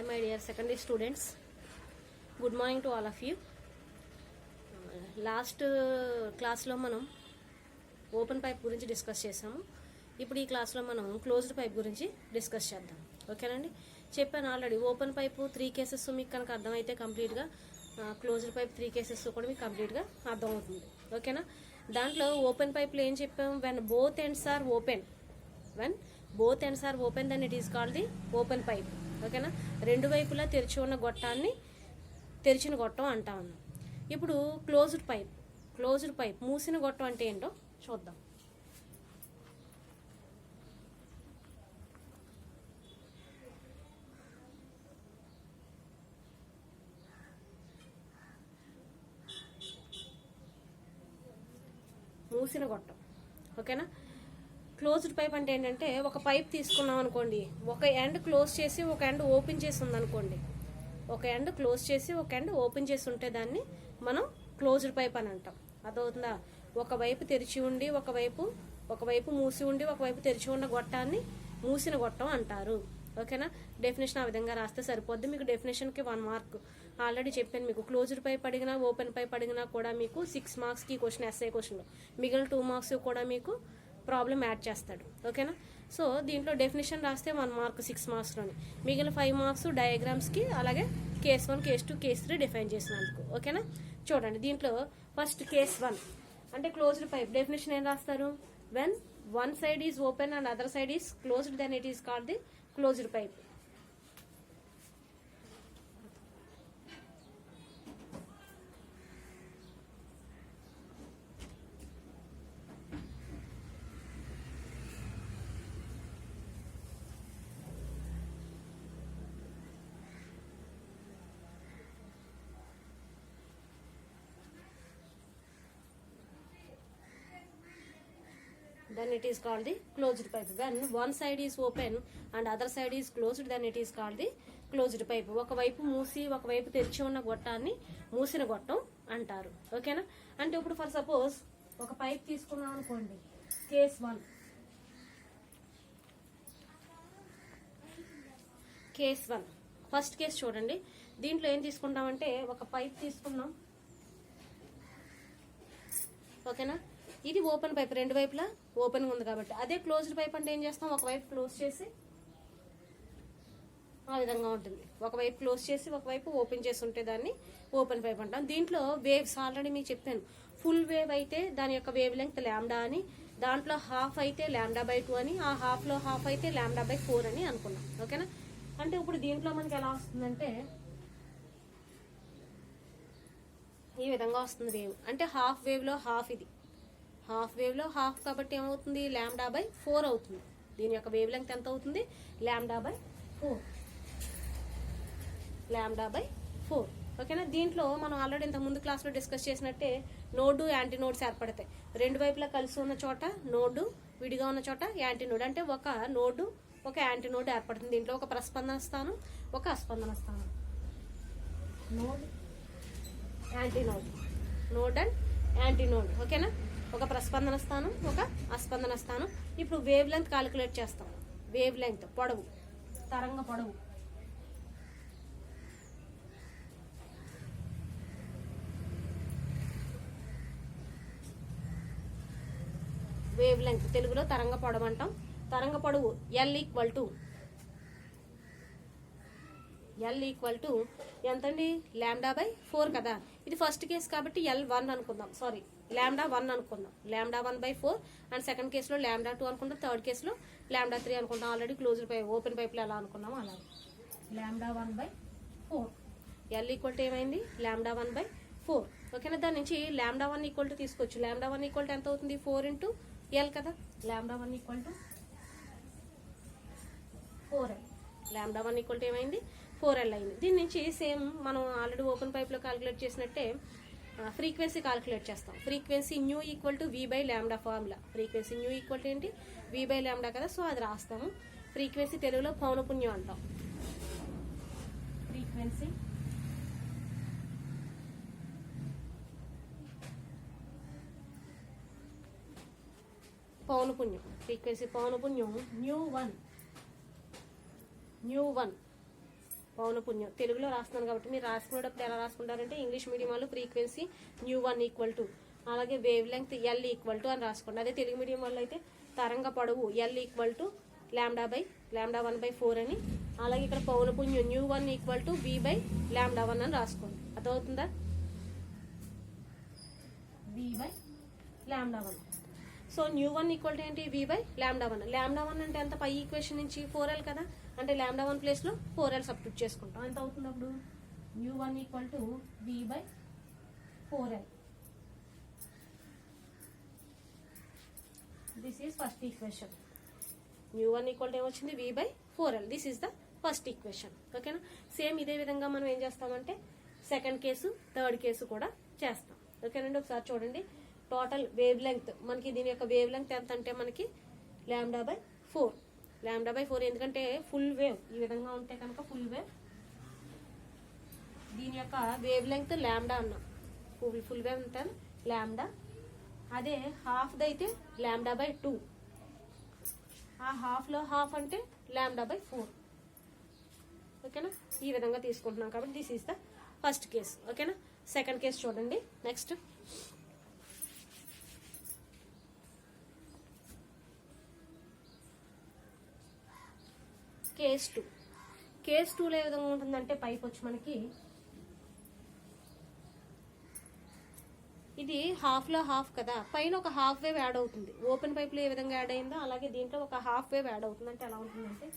Hi my dear secondary students, good morning to all of you. Last క్లాస్లో మనం open pipe గురించి discuss చేసాము. ఇప్పుడు ఈ క్లాస్లో మనం క్లోజ్డ్ పైప్ గురించి డిస్కస్ చేద్దాం. ఓకేనండి, చెప్పాను ఆల్రెడీ. ఓపెన్ పైపు 3 కేసెస్ మీకు కనుక అర్థమైతే కంప్లీట్గా క్లోజ్డ్ పైప్ 3 కేసెస్ కూడా మీకు కంప్లీట్గా అర్థమవుతుంది. ఓకేనా, దాంట్లో ఓపెన్ పైప్లో ఏం చెప్పాము? When both ends are open, then it is called the open pipe. ఓకేనా, రెండు వైపులా తెరిచి ఉన్న గొట్టాన్ని తెరిచిన గొట్టం అంటా ఉన్నాం. ఇప్పుడు క్లోజ్డ్ పైప్ మూసిన గొట్టం అంటే ఏంటో చూద్దాం. మూసిన గొట్టం. ఓకేనా, క్లోజ్డ్ పైప్ అంటే ఏంటంటే ఒక పైప్ తీసుకున్నాం అనుకోండి, ఒక ఎండ్ క్లోజ్ చేసి ఒక ఎండ్ ఓపెన్ చేసి ఉందనుకోండి, ఒక ఎండ్ క్లోజ్ చేసి ఒక ఎండ్ ఓపెన్ చేసి ఉంటే దాన్ని మనం క్లోజ్డ్ పైప్ అని అంటాం. అదవుతుందా? ఒకవైపు తెరిచి ఉండి ఒకవైపు మూసి ఉండి ఒకవైపు తెరిచి ఉన్న గొట్టాన్ని మూసిన గొట్టం అంటారు. ఓకేనా, డెఫినేషన్ ఆ విధంగా రాస్తే సరిపోద్ది. మీకు డెఫినేషన్కి 1 మార్క్ ఆల్రెడీ చెప్పాను. మీకు క్లోజ్డ్ పైప్ అడిగినా ఓపెన్ పైప్ అడిగినా కూడా మీకు 6 మార్క్స్కి క్వశ్చన్, ఎస్ఐ క్వశ్చన్లో మిగిలిన 2 మార్క్స్ కూడా మీకు ప్రాబ్లం యాడ్ చేస్తాడు. ఓకేనా, సో దీంట్లో డెఫినేషన్ రాస్తే 1 మార్క్ 6 మార్క్స్లోని, మిగిలిన 5 మార్క్స్ డయాగ్రామ్స్కి, అలాగే కేస్ 1, కేస్ 2, కేస్ 3 డిఫైన్ చేసినందుకు. ఓకేనా, చూడండి దీంట్లో ఫస్ట్ కేస్ 1 అంటే క్లోజ్డ్ పైప్ డెఫినేషన్ ఏం రాస్తారు? When one side is open and other side is closed, then it is called the closed pipe. Then it is called the closed pipe. When one side is open and other side is closed, then it is called the closed pipe. ఒకవైపు మూసి ఒకవైపు తెరిచి ఉన్న గొట్టాన్ని మూసిన గొట్టం అంటారు. ఓకేనా, అంటే ఇప్పుడు ఫర్ సపోజ్ ఒక పైప్ తీసుకున్నాం అనుకోండి, కేస్ 1 ఫస్ట్ కేస్ చూడండి. దీంట్లో ఏం తీసుకుంటామంటే ఒక పైప్ తీసుకున్నాం. ఓకేనా, ఇది ఓపెన్ పైప్, రెండు వైపులా ఓపెన్ ఉంది కాబట్టి. అదే క్లోజ్డ్ పైప్ అంటే ఏం చేస్తాం? ఒకవైపు క్లోజ్ చేసి ఆ విధంగా ఉంటుంది, ఒకవైపు క్లోజ్ చేసి ఒకవైపు ఓపెన్ చేసి ఉంటే దాన్ని ఓపెన్ పైప్ అంటాం. దీంట్లో వేవ్స్ ఆల్రెడీ మీకు చెప్పాను. ఫుల్ వేవ్ అయితే దాని యొక్క వేవ్ లెంగ్త్ లాంబ్డా అని, దాంట్లో హాఫ్ అయితే λ/2 అని, ఆ హాఫ్లో హాఫ్ అయితే λ/4 అని అనుకున్నాం. ఓకేనా, అంటే ఇప్పుడు దీంట్లో మనకి ఎలా వస్తుందంటే ఈ విధంగా వస్తుంది వేవ్. అంటే హాఫ్ వేవ్లో హాఫ్, ఇది హాఫ్ వేవ్లో హాఫ్ కాబట్టి ఏమవుతుంది? λ/4 అవుతుంది. దీని యొక్క వేవ్ లెంగ్త్ ఎంత అవుతుంది? λ/4. ఓకేనా, దీంట్లో మనం ఆల్రెడీ ఇంత ముందు క్లాస్లో డిస్కస్ చేసినట్టే నోడు యాంటీ నోడ్స్ ఏర్పడతాయి. రెండు వైపులా కలిసి ఉన్న చోట నోడు, విడిగా ఉన్న చోట యాంటీ నోడ్. అంటే ఒక నోడు ఒక యాంటీ నోడ్ ఏర్పడుతుంది. దీంట్లో ఒక ప్రస్పందన స్థానం, ఒక అస్పందన స్థానం. Node anti node, node and anti node. ఓకేనా, ఒక ప్రస్పందన స్థానం, ఒక అస్పందన స్థానం. ఇప్పుడు వేవ్ లెంగ్త్ క్యాలిక్యులేట్ చేస్తాం. వేవ్ లెంగ్త్ పొడవు, తరంగ పొడవు. వేవ్ లెంగ్త్ తెలుగులో తరంగ పొడవు అంటాం. తరంగ పొడవు L ఈక్వల్ టు ఎంతండి? λ/4 కదా. ఇది ఫస్ట్ కేసు కాబట్టి L1 అనుకుందాం, సారీ λ1 అనుకుందాం. λ1/4 అండ్ సెకండ్ కేసులో λ2 అనుకుంటాం, థర్డ్ కేసులో λ3 అనుకుంటాం. ఆల్రెడీ క్లోజ్డ్ పైప్ ఓపెన్ పైప్లో ఎలా అనుకున్నాము అలాగే. λ1/4 L ఈక్వల్ టు ఏమైంది? λ1/4. ఓకేనా, దాని నుంచి λ1 ఈక్వల్ టు తీసుకోవచ్చు. λ1 ఈక్వల్ టు ఎంత అవుతుంది? 4 × L కదా. λ1 equal to 4L. λ1 equal to ఏమైంది? 4L అయింది. దీని నుంచి సేమ్ మనం ఆల్రెడీ ఓపెన్ పైప్లో క్యాలిక్యులేట్ చేసినట్టే ఫ్రీక్వెన్సీ క్యాలిక్యులేట్ చేస్తాం. Frequency nu equal to V/λ formula. Frequency nu equal to ఏంటి? V/λ కదా. సో అది రాస్తాము. ఫ్రీక్వెన్సీ తెలుగులో పౌనపున్యం అంటాం. ఫ్రీక్వెన్సీ పౌనపున్యం, ఫ్రీక్వెన్సీ పౌనపున్యం న్యూ 1 పౌనపున్యం తెలుగులో రాస్తున్నాను కాబట్టి మీరు రాసుకునేటప్పుడు ఎలా రాసుకుంటారంటే ఇంగ్లీష్ మీడియం వాళ్ళు ఫ్రీక్వెన్సీ ν1 ఈక్వల్ టు, అలాగే wave length L equal to అని రాసుకోండి. అదే తెలుగు మీడియం వాళ్ళు అయితే తరంగ పొడవు L ఈక్వల్ టు λ/λ1/4 అని, అలాగే ఇక్కడ పౌనపున్యం ν1 ఈక్వల్ టు V/λ1 అని రాసుకోండి. అర్థమవుతుందా? V/λ1. సో ν1 ఈక్వల్ టు ఏంటి? V/λ1. λ1 అంటే ఎంత? పై ఈక్వేషన్ నుంచి 4L కదా, అంటే λ1 ప్లేస్లో 4L సబ్స్టిట్యూట్ చేసుకుంటాం. ఎంత అవుతుంది అప్పుడు? ν1 equal to V/4L. This is first equation. ν1 equal to ఏమొచ్చింది? V/4L. This is the first equation. ఓకేనా? సేమ్ ఇదే విధంగా మనం ఏం చేస్తామంటే సెకండ్ కేసు, థర్డ్ కేసు కూడా చేస్తాం. ఓకేనండి, ఒకసారి చూడండి. టోటల్ వేవ్ లెంగ్త్ మనకి, దీని యొక్క వేవ్ లెంగ్త్ ఎంత అంటే మనకి λ/4. λ/4 ఎందుకంటే ఫుల్ వేవ్ ఈ విధంగా ఉంటే కనుక ఫుల్ వేవ్, దీని యొక్క వేవ్ లెంగ్త్ లాంబ్డా అన్నాం. ఫుల్ వేవ్ అంతా లాంబ్డా. అదే హాఫ్ది అయితే λ/2. ఆ హాఫ్లో హాఫ్ అంటే λ/4. ఓకేనా? ఈ విధంగా తీసుకుంటున్నాం కాబట్టి this is the first case. ఓకేనా? సెకండ్ కేసు చూడండి. Next case 2. కేస్ 2లో ఏ విధంగా ఉంటుందంటే పైప్ వచ్చి మనకి ఇది హాఫ్లో హాఫ్ కదా, పైన ఒక హాఫ్ వేవ్ యాడ్ అవుతుంది. ఓపెన్ పైప్లో ఏ విధంగా యాడ్ అయిందో అలాగే దీంట్లో ఒక హాఫ్ వేవ్ యాడ్ అవుతుంది. అంటే ఎలా ఉంటుందంటే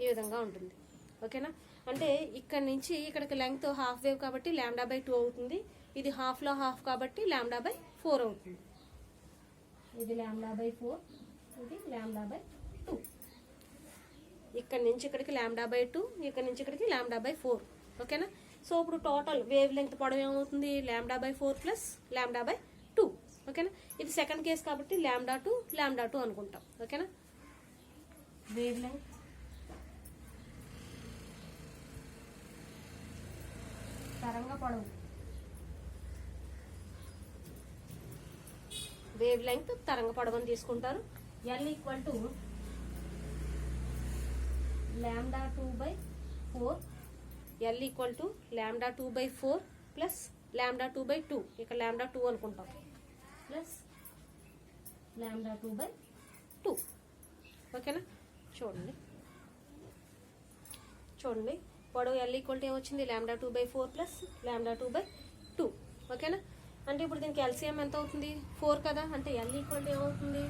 ఈ విధంగా ఉంటుంది. ఓకేనా? అంటే ఇక్కడ నుంచి ఇక్కడికి లెంగ్త్ హాఫ్ వేవ్ కాబట్టి λ/2 అవుతుంది. ఇది హాఫ్లో హాఫ్ కాబట్టి λ/4 అవుతుంది. ఇది λ/4, ఇది λ/2. ఇక్కడ నుంచి ఇక్కడికి λ/2, ఇక్కడ నుంచి ఇక్కడికి λ/4. ఓకేనా? సో ఇప్పుడు టోటల్ వేవ్ లెంగ్త్ పొడవు ఏమవుతుంది? λ/4 ప్లస్ λ/2. ఓకేనా? ఇది సెకండ్ కేస్ కాబట్టి λ2 అనుకుంటాం. ఓకేనా? వేవ్ లెంగ్త్ తరంగ పొడవు, వేవ్ లెంగ్త్ తరంగ పొడవు అని తీసుకుంటారు. L equal to λ2/4. L equal to λ2/4 plus λ2/2. ఇక్కడ λ2 అనుకుంటాం ప్లస్ λ2/2. ఓకేనా? చూడండి పొడవు L ఈక్వల్ టు ఏమొచ్చింది? λ2/4 ప్లస్ λ2/2. ఓకేనా? అంటే ఇప్పుడు దీనికి LCM ఎంత అవుతుంది? 4 కదా, అంటే L ఈక్వల్ టు ఏమవుతుంది?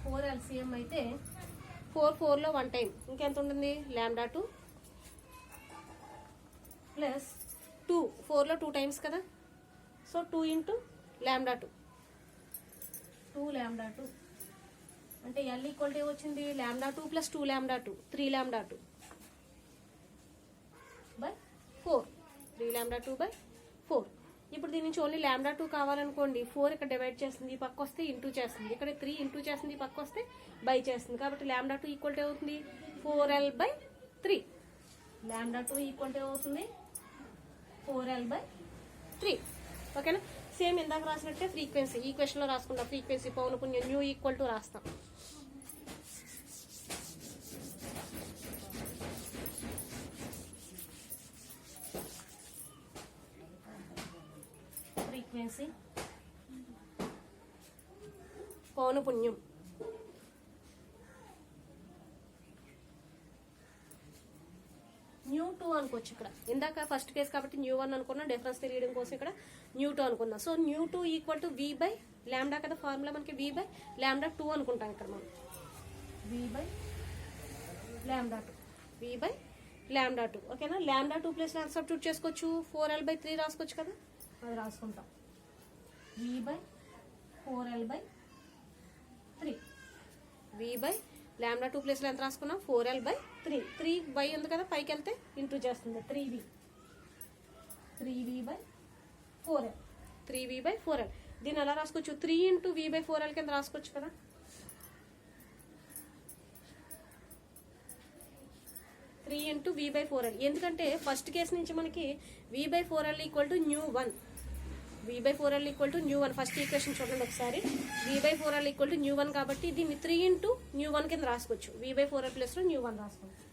4 LCM అయితే 4లో 1 టైం ఇంకెంత ఉంటుంది? λ2 ప్లస్ 2. 4లో 2 టైమ్స్ కదా, సో 2 ఇంటూ λ2. 2λ2 అంటే L ఈక్వల్ టు ఏమొచ్చింది? λ2 ప్లస్ 2λ2, 3λ2/4. 3λ2/4. ఇప్పుడు దీని నుంచి ఓన్లీ λ2 కావాలనుకోండి, 4 ఇక్కడ డివైడ్ చేస్తుంది, ఈ పక్క వస్తే ఇంటూ చేస్తుంది, ఇక్కడ 3 ఇంటూ చేస్తుంది, ఈ పక్క వస్తే బై చేస్తుంది. కాబట్టి λ2 ఈక్వల్ టు అవుతుంది 4L/3. λ2 ఈక్వల్ టు అవుతుంది 4L/3. ఓకేనా? సేమ్ ఇందాక రాసినట్టే ఫ్రీక్వెన్సీ ఈక్వేషన్లో రాసుకుంటాం. ఫ్రీక్వెన్సీ పౌనపున్యం న్యూ ఈక్వల్ టు రాస్తాం. ఫ్రీక్వెన్సీ పౌనపున్యం ν2 అనుకోవచ్చు. ఇక్కడ ఇందాక ఫస్ట్ కేసు కాబట్టి ν1 అనుకున్నాం, డిఫరెన్స్ తెలియడం కోసం ఇక్కడ ν2 అనుకున్నాం. సో ν2 ఈక్వల్ టు V/λ కదా, ఫార్ములా మనకి V/λ2 అనుకుంటాం. ఇక్కడ మనం V/λ2. ఓకేనా? λ2 ప్లస్ సబ్స్టిట్యూట్ చేసుకోవచ్చు, 4L/3 రాసుకోవచ్చు కదా, అది రాసుకుంటాం. V/4L/3. V/λ2 ప్లేస్లో ఎంత రాసుకున్నాం? 4L/3. 3 ఉంది కదా, పైకి వెళ్తే ఇంటూ చేస్తుంది. 3V/4L. 3V/4L. దీన్ని ఎలా రాసుకోవచ్చు? 3 ఇంటూ V/4L కింద రాసుకోవచ్చు కదా. 3 ఇంటూ v/4l. ఎందుకంటే ఫస్ట్ కేసు నుంచి మనకి v/4l equal to new 1, v/4l equal to new 1. First equation చూడండి ఒకసారి, v/4l ఈక్వల్ టు న్యూ 1 కాబట్టి దీన్ని 3 ఇంటూ న్యూ 1 కింద రాసుకోవచ్చు. v/4l ప్లస్లో న్యూ 1 రాసుకోవచ్చు.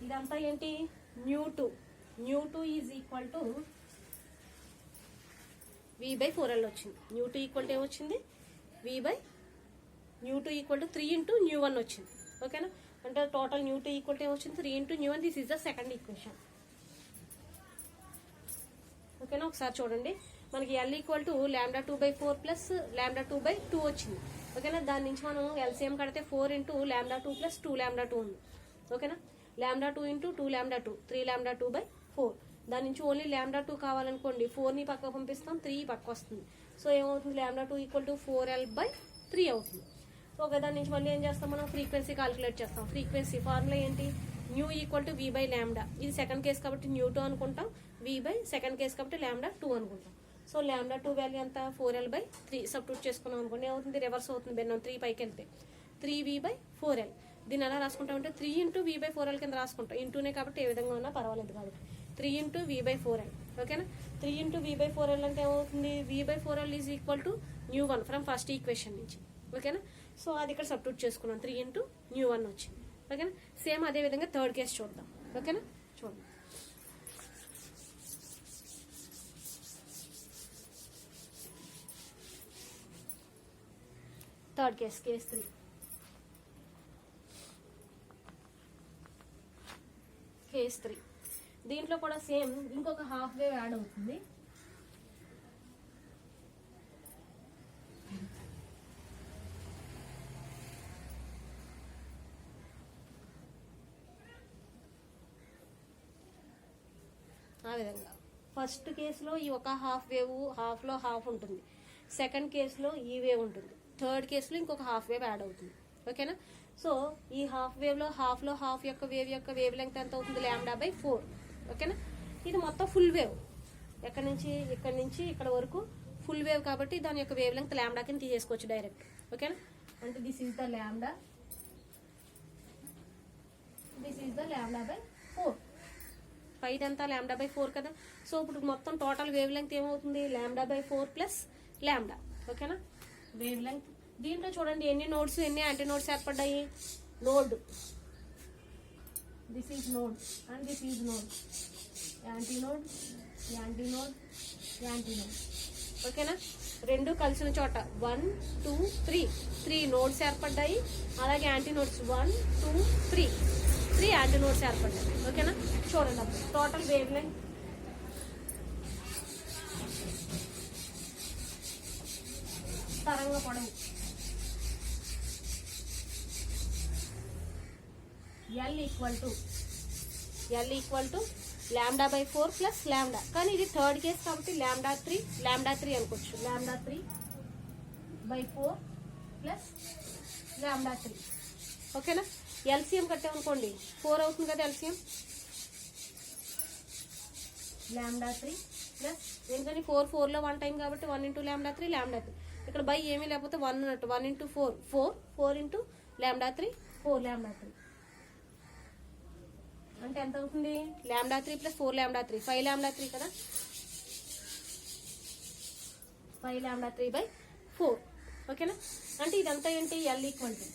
ఇదంతా ఏంటి, new 2 is equal to v/4l వచ్చింది. న్యూ 2 ఈక్వల్ టు ఏమొచ్చింది, new 2 equal to 3 into new 1 వచ్చింది. ఓకేనా, అంటే టోటల్ న్యూ 2 ఈక్వల్ టు ఏమొచ్చింది, 3 into new 1. This is the second equation. ఓకేనా, ఒకసారి చూడండి, మనకి L ఈక్వల్ టు λ2/4 ప్లస్ λ2/2 వచ్చింది. ఓకేనా, దాని నుంచి మనం LCM కడితే 4 ఇంటూ λ2 ప్లస్ 2λ2 ఉంది. ఓకేనా, λ2 ఇంటూ 2λ2 3λ2/4. దాని నుంచి ఓన్లీ λ2 కావాలనుకోండి, 4ని పక్క పంపిస్తాం, 3 పక్క వస్తుంది. సో ఏమవుతుంది, λ2 ఈక్వల్ టు 4l/3 అవుతుంది. ఓకే, దాని నుంచి మళ్ళీ ఏం చేస్తాం, మనం ఫ్రీక్వెన్సీ కాలిక్యులేట్ చేస్తాం. ఫ్రీక్వెన్సీ ఫార్ములా ఏంటి, న్యూ ఈక్వల్ టు v/λ. ఇది సెకండ్ కేస్ కాబట్టి న్యూ 2 అనుకుంటాం, v/సెకండ్ కేస్ కాబట్టి λ2 అనుకుంటాం. సో λ2 వాల్యూ ఎంత, 4l/3. సబ్స్టిట్యూట్ చేసుకున్నాం అనుకోండి, ఏమవుతుంది, రివర్స్ అవుతుంది, బెన్నం 3 పైకి వెళ్తే 3v/4l. దీన్ని ఎలా రాసుకుంటామంటే 3 ఇంటూ v/4l కింద రాసుకుంటాం. ఇంటూనే కాబట్టి ఏ విధంగా ఉన్నా పర్వాలేదు కాబట్టి 3 ఇంటూ v/4l. ఓకేనా, 3 ఇంటూ v/4l అంటే ఏమవుతుంది, v/4l is equal to new 1 from first equation నుంచి. ఓకేనా, సో అది ఇక్కడ సబ్స్టిట్యూట్ చేసుకున్నాం, 3 ఇంటూ న్యూ 1 వచ్చింది. ఓకేనా, సేమ్ అదే విధంగా థర్డ్ కేసు చూద్దాం. ఓకేనా, చూడండి, థర్డ్ కేస్, కేస్ 3. కేస్ 3 దీంట్లో కూడా సేమ్ ఇంకొక హాఫ్ వేవ్ యాడ్ అవుతుంది. ఆ విధంగా ఫస్ట్ కేసులో ఈ ఒక హాఫ్ వేవ్, హాఫ్లో హాఫ్ ఉంటుంది. సెకండ్ కేసులో ఈ వేవ్ ఉంటుంది. థర్డ్ కేసులో ఇంకొక హాఫ్ వేవ్ యాడ్ అవుతుంది. ఓకేనా, సో ఈ హాఫ్ వేవ్లో హాఫ్ యొక్క వేవ్ లెంగ్త్ ఎంత అవుతుంది, λ/4. ఓకేనా, ఇది మొత్తం ఫుల్ వేవ్, ఇక్కడ నుంచి ఇక్కడ వరకు ఫుల్ వేవ్ కాబట్టి దాని యొక్క వేవ్ లెంగ్త్ λ కింద తీసేసుకోవచ్చు డైరెక్ట్. ఓకేనా, అంటే this is the λ, this is the λ/4. పైది ఎంత, λ/4 కదా. సో ఇప్పుడు మొత్తం టోటల్ వేవ్ లెంగ్త్ ఏమవుతుంది, λ/4 ప్లస్ λ. ఓకేనా, వేవ్ లెంగ్త్. దీంట్లో చూడండి ఎన్ని నోడ్స్, ఎన్ని యాంటీ నోడ్స్ ఏర్పడ్డాయి. Node, this is node and this is node, anti node, anti node, anti node. ఓకేనా, రెండు కలిసిన చోట 1 2 3 నోడ్స్ ఏర్పడ్డాయి. అలాగే యాంటీ నోడ్స్ 1 2 3 యాంటీ నోడ్స్ ఏర్పడ్డాయి. ఓకేనా, చూడండి అప్పుడు టోటల్ వేవ్ లెంగ్త్ తరంగ పొడవు L ఈక్వల్ టు λ/4 ప్లస్ λ. కానీ ఇది థర్డ్ కేస్ కాబట్టి λ3 అనుకోవచ్చు. λ3/4 ప్లస్ λ3. ఓకేనా, LCM కట్టామనుకోండి 4 అవుతుంది కదా. LCM λ3 ప్లస్, ఎందుకని 4లో 1 టైం కాబట్టి 1 ఇంటూ λ3. ఇక్కడ బై ఏమీ లేకపోతే 1 ఉన్నట్టు, 1 ఇంటూ 4 ఇంటూ λ3 4λ3 అంటే ఎంత అవుతుంది, λ3 ప్లస్ 4λ3 5λ3 కదా. 5λ3/4. ఓకేనా, అంటే ఇదంతా ఏంటి, L ఈక్వల్ టు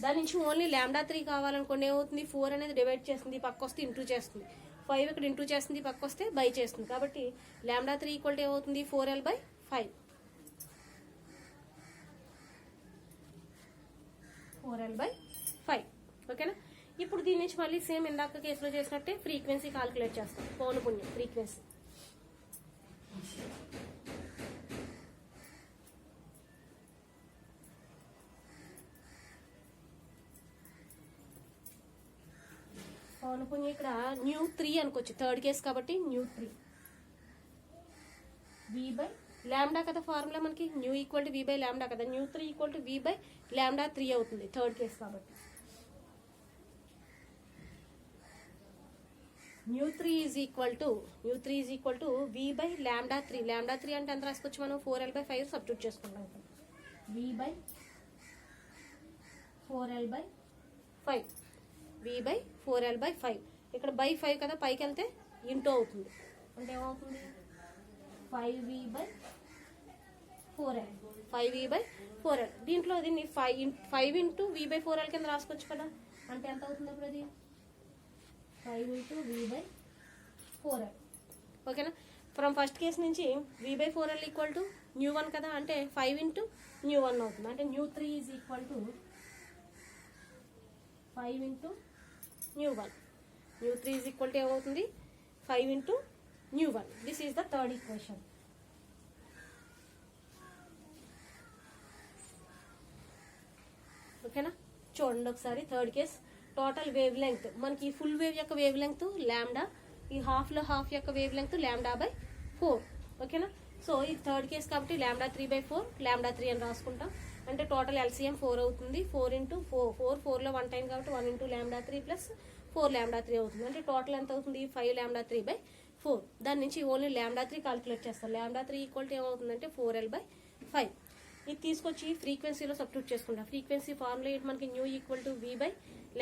దాని నుంచి ఓన్లీ λ3 కావాలనుకోండి ఏమవుతుంది, 4 అనేది డివైడ్ చేస్తుంది, పక్క వస్తే ఇంటూ చేస్తుంది. 5 ఇక్కడ ఇంటూ చేస్తుంది, పక్క వస్తే బై చేస్తుంది. కాబట్టి λ3 ఈక్వల్ టు ఏమవుతుంది, 4l/5. 4l/5. ఓకేనా, ఇప్పుడు దీని నుంచి మళ్ళీ సేమ్ ఇందాక కేసులో చేసినట్టే ఫ్రీక్వెన్సీ కాలిక్యులేట్ చేస్తాం. పౌనపున్యం ఫ్రీక్వెన్సీ. పౌనపున్యం ఇక్కడ న్యూ 3 అనుకోవచ్చు, థర్డ్ కేస్ కాబట్టి న్యూ 3. v/λ కదా ఫార్ములా మనకి, న్యూ ఈక్వల్ టు v/λ కదా. న్యూ 3 ఈక్వల్ టు v/λ3 అవుతుంది థర్డ్ కేస్ కాబట్టి. New 3 is equal to v/λ3. λ3 అంటే ఎంత రాసుకోవచ్చు మనం, 4l/5 సబ్స్టిట్యూట్ చేసుకుంటాం. v/4l/5 4l/5 v/4l/5 ఇక్కడ బై 5 కదా, పైకి వెళ్తే ఇంటూ అవుతుంది అంటే ఏమవుతుంది 5v/4l దీంట్లో దీన్ని 5 ఇంటూ v/4l కింద రాసుకోవచ్చు కదా, అంటే ఎంత అవుతుంది అప్పుడు అది 5 ఇంటూ v/4l. ఓకేనా, ఫ్రమ్ ఫస్ట్ కేస్ నుంచి v/4l ఈక్వల్ టు న్యూ 1 కదా, అంటే 5 ఇంటూ న్యూ 1 అవుతుంది, అంటే new 3 is equal to 5 into new 1. New 3 is equal to ఏమవుతుంది 5 into new 1. This is the third equation. ఓకేనా, చూడండి ఒకసారి third case. Total wave length మనకి ఫుల్ వేవ్ యొక్క వేవ్ లెంగ్త్ లాంబ్డా, ఈ హాఫ్లో హాఫ్ యొక్క వేవ్ లెంగ్త్ λ/4. ఓకేనా, సో ఇది థర్డ్ కేస్ కాబట్టి λ3/4 λ3 అని రాసుకుంటాం. అంటే టోటల్ LCM 4 అవుతుంది. 4 ఇంటూ 4లో 1 టైం కాబట్టి 1 ఇంటూ λ3 ప్లస్ 4 λ3 అవుతుంది. అంటే టోటల్ ఎంత అవుతుంది 5 λ3/4. దాని నుంచి ఓన్లీ λ3 కాలిక్యులేట్ చేస్తాం. λ3 ఈక్వల్ టు ఏమవుతుందంటే 4l/5. ఇది తీసుకొచ్చి ఫ్రీక్వెన్సీలో సబ్స్టిట్యూట్ చేసుకుంటాం. ఫ్రీక్వెన్సీ ఫార్ములా ఏంటి మనకి న్యూ ఈక్వల్ టు v/λ.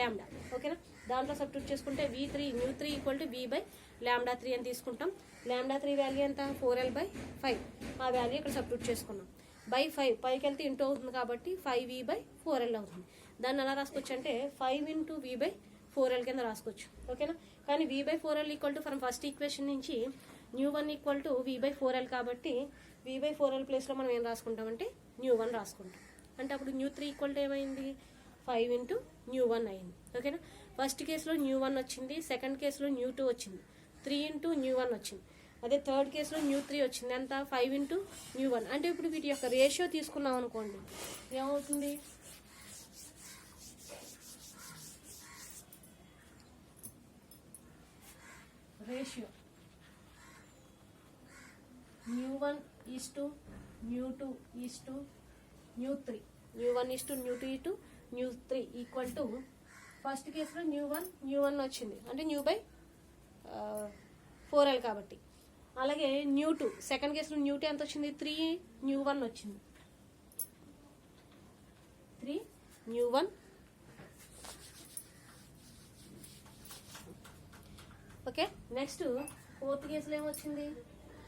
ఓకేనా, దాంట్లో సబ్స్టిట్యూట్ చేసుకుంటే న్యూ 3 ఈక్వల్ టు v/λ3 అని తీసుకుంటాం. λ3 వాల్యూ ఎంత 4l/5. ఆ వాల్యూ ఇక్కడ సబ్స్టిట్యూట్ చేసుకున్నాం. బై 5 పైకి వెళ్తే ఇంటూ అవుతుంది కాబట్టి 5v/4l అవుతుంది. దాన్ని ఎలా రాసుకోవచ్చు అంటే 5 ఇంటూ v/4l కింద రాసుకోవచ్చు. ఓకేనా, కానీ v/4l equal to from first equation నుంచి న్యూ 1 ఈక్వల్ టు v/4l కాబట్టి v/4l ప్లేస్లో మనం ఏం రాసుకుంటామంటే న్యూ 1 రాసుకుంటాం. అంటే అప్పుడు న్యూ 3 ఈక్వల్ టు ఏమైంది 5 ఇంటూ న్యూ 1 అయింది. ఓకేనా, ఫస్ట్ కేసులో న్యూ 1 వచ్చింది, సెకండ్ కేసులో న్యూ 2 వచ్చింది, 3 ఇంటూ న్యూ 1 వచ్చింది. అదే థర్డ్ కేసులో న్యూ 3 వచ్చింది, ఎంత 5 ఇంటూ న్యూ 1. అంటే ఇప్పుడు వీటి యొక్క రేషియో తీసుకున్నాం అనుకోండి ఏమవుతుంది ratio new 1 is to new 2 is to new 3. New 1 is to new 2 is to new 3 equal to first కేసులో న్యూ 1 వచ్చింది అంటే న్యూ/4l కాబట్టి. అలాగే న్యూ 2 సెకండ్ కేసులో న్యూ 2 ఎంత వచ్చింది 3 న్యూ 1 వచ్చింది. 3 న్యూ 1. ఓకే, నెక్స్ట్ ఫోర్త్ కేసులో ఏమొచ్చింది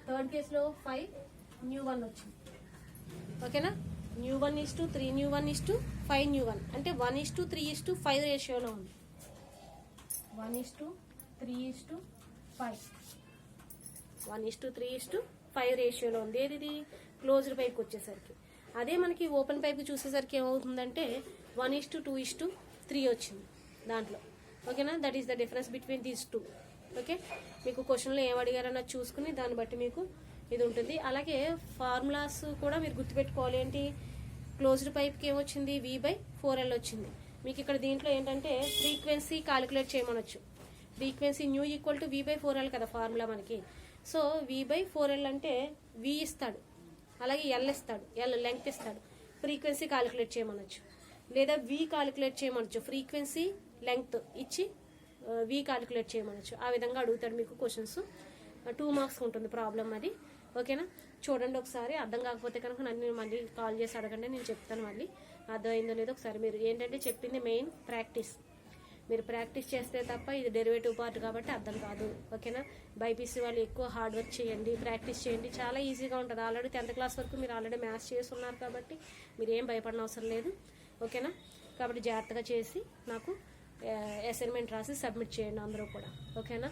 థర్డ్ కేసులో 5 న్యూ 1 వచ్చింది. ఓకేనా, new 1 is to 3 new 1 is to 5 new 1 అంటే 1:3:5 రేషియోలో ఉంది. 1:3:5 1:3:5 రేషియోలో ఉంది. ఏది క్లోజ్డ్ పైప్కి వచ్చేసరికి. అదే మనకి ఓపెన్ పైప్కి చూసేసరికి ఏమవుతుందంటే 1:2:3 వచ్చింది దాంట్లో. ఓకేనా, that is the difference between these 2. Okay, మీకు క్వశ్చన్లో ఏం అడిగారన్నది చూసుకుని దాన్ని బట్టి మీకు ఇది ఉంటుంది. అలాగే ఫార్ములాస్ కూడా మీరు గుర్తుపెట్టుకోవాలి. ఏంటి క్లోజ్డ్ పైప్కి ఏమొచ్చింది v/4l వచ్చింది. మీకు ఇక్కడ దీంట్లో ఏంటంటే ఫ్రీక్వెన్సీ కాలిక్యులేట్ చేయమనొచ్చు. Frequency nu equal to v/4l కదా ఫార్ములా మనకి. సో v/4l అంటే v ఇస్తాడు, అలాగే l ఇస్తాడు, l లెంగ్త్ ఇస్తాడు. ఫ్రీక్వెన్సీ కాలిక్యులేట్ చేయమనొచ్చు, లేదా v కాలిక్యులేట్ చేయమనొచ్చు. ఫ్రీక్వెన్సీ లెంగ్త్ ఇచ్చి v కాలిక్యులేట్ చేయమనొచ్చు. ఆ విధంగా అడుగుతాడు మీకు క్వశ్చన్స్. 2 మార్క్స్ ఉంటుంది ప్రాబ్లం అది. ఓకేనా, చూడండి ఒకసారి. అర్థం కాకపోతే కనుక నన్ను మళ్ళీ కాల్ చేసి అడగండి, నేను చెప్తాను మళ్ళీ. అర్థమైందో లేదో ఒకసారి మీరు ఏంటంటే చెప్పింది మెయిన్ ప్రాక్టీస్. మీరు ప్రాక్టీస్ చేస్తే తప్ప ఇది డెరివేటివ్ పార్ట్ కాబట్టి అర్థం కాదు. ఓకేనా, బైపీసీ వాళ్ళు ఎక్కువ హార్డ్ వర్క్ చేయండి, ప్రాక్టీస్ చేయండి, చాలా ఈజీగా ఉంటుంది. ఆల్రెడీ 10th క్లాస్ వరకు మీరు ఆల్రెడీ మ్యాథ్స్ చేస్తున్నారు కాబట్టి మీరు ఏం భయపడిన అవసరం లేదు. ఓకేనా, కాబట్టి జాగ్రత్తగా చేసి నాకు అసైన్మెంట్ రాసి సబ్మిట్ చేయండి అందరూ కూడా. ఓకేనా,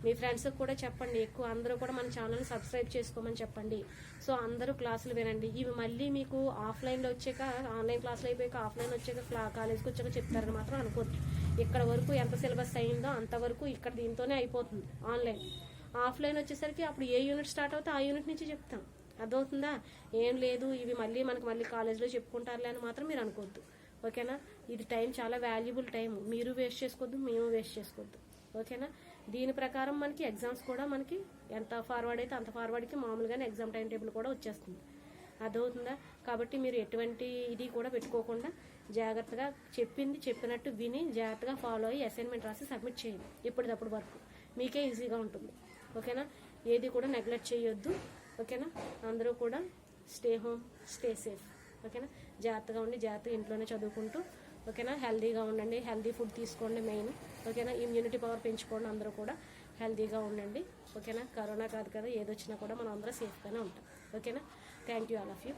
మీ ఫ్రెండ్స్కి కూడా చెప్పండి, ఎక్కువ అందరూ కూడా మన ఛానల్ని సబ్స్క్రైబ్ చేసుకోమని చెప్పండి. సో అందరూ క్లాసులు వినండి. ఇవి మళ్ళీ మీకు ఆఫ్లైన్లో వచ్చాక, ఆన్లైన్ క్లాసులు అయిపోయాక ఆఫ్లైన్ వచ్చాక కాలేజ్కి వచ్చాక చెప్తారని మాత్రం అనుకోద్దు. ఇక్కడ వరకు ఎంత సిలబస్ అయిందో అంతవరకు ఇక్కడ దీంతోనే అయిపోతుంది. ఆఫ్లైన్ వచ్చేసరికి అప్పుడు ఏ యూనిట్ స్టార్ట్ అవుతే ఆ యూనిట్ నుంచి చెప్తాం. అర్థమవుతుందా? ఏం లేదు ఇవి మళ్ళీ కాలేజ్లో చెప్పుకుంటారులే అని మాత్రం మీరు అనుకోవద్దు. ఓకేనా, ఇది టైం చాలా వాల్యుబుల్ టైం. మీరు వేస్ట్ చేసుకోవద్దు, మేము వేస్ట్ చేసుకోవద్దు. ఓకేనా, దీని ప్రకారం మనకి ఎగ్జామ్స్ కూడా మనకి ఎంత ఫార్వర్డ్ అయితే అంత ఫార్వర్డ్కి మామూలుగానే ఎగ్జామ్ టైం టేబుల్ కూడా వచ్చేస్తుంది. అర్థమవుతుందా? కాబట్టి మీరు ఎటువంటి ఇది కూడా పెట్టుకోకుండా జాగ్రత్తగా చెప్పినట్టు విని జాగ్రత్తగా ఫాలో అయ్యి అసైన్మెంట్ రాసి సబ్మిట్ చేయండి. ఇప్పటిదప్పుడు వరకు మీకే ఈజీగా ఉంటుంది. ఓకేనా, ఏది కూడా నెగ్లెక్ట్ చేయొద్దు. ఓకేనా, అందరూ కూడా స్టే హోమ్, స్టే సేఫ్. ఓకేనా, జాగ్రత్తగా ఉండి జాగ్రత్తగా ఇంట్లోనే చదువుకుంటూ ఓకేనా. హెల్తీగా ఉండండి, హెల్తీ ఫుడ్ తీసుకోండి మెయిన్. ఓకేనా. ఇమ్యూనిటీ పవర్ పెంచుకోండి, అందరూ కూడా హెల్తీగా ఉండండి. ఓకేనా. కరోనా కాదు కదా, ఏదొచ్చినా కూడా మనం అందరూ సేఫ్గానే ఉంటాం. ఓకేనా. Thank you all of you.